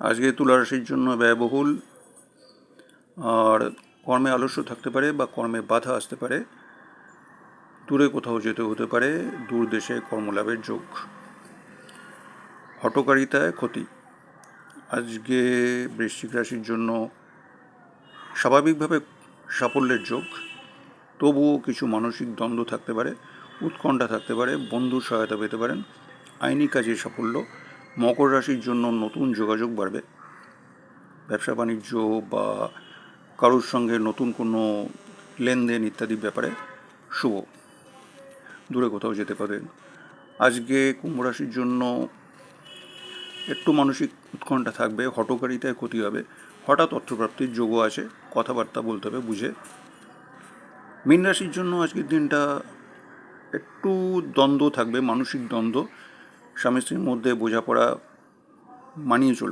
আজকে তুলা রাশির জন্য ব্যয়বহুল, আর কর্মে আলস্য থাকতে পারে বা কর্মে বাধা আসতে পারে। দূরে কোথাও যেতে হতে পারে, দূর দেশে কর্মলাভের যোগ। হঠকারিতায় ক্ষতি। আজকে বৃশ্চিক রাশির জন্য স্বাভাবিকভাবে সাফল্যের যোগ, তবুও কিছু মানসিক দ্বন্দ্ব থাকতে পারে, উৎকণ্ঠা থাকতে পারে, বন্ধুর সহায়তা পেতে পারেন, আইনি কাজে সাফল্য। মকর রাশির জন্য নতুন যোগাযোগ বাড়বে, ব্যবসা বাণিজ্য বা কারোর সঙ্গে নতুন কোনো লেনদেন ইত্যাদি ব্যাপারে শুভ, দূরে কোথাও যেতে পারেন। আজকে কুম্ভ রাশির জন্য একটু মানসিক উৎকণ্ঠা থাকবে, হঠকারিতায় ক্ষতি হবে, হঠাৎ অর্থপ্রাপ্তির যোগও আছে, কথাবার্তা বলতে হবে বুঝে। মীন রাশির জন্য আজকের দিনটা একটু দ্বন্দ্ব থাকবে, মানসিক দ্বন্দ্ব, স্বামী স্ত্রীর মধ্যে বোঝাপড়া মানিয়ে চলবে।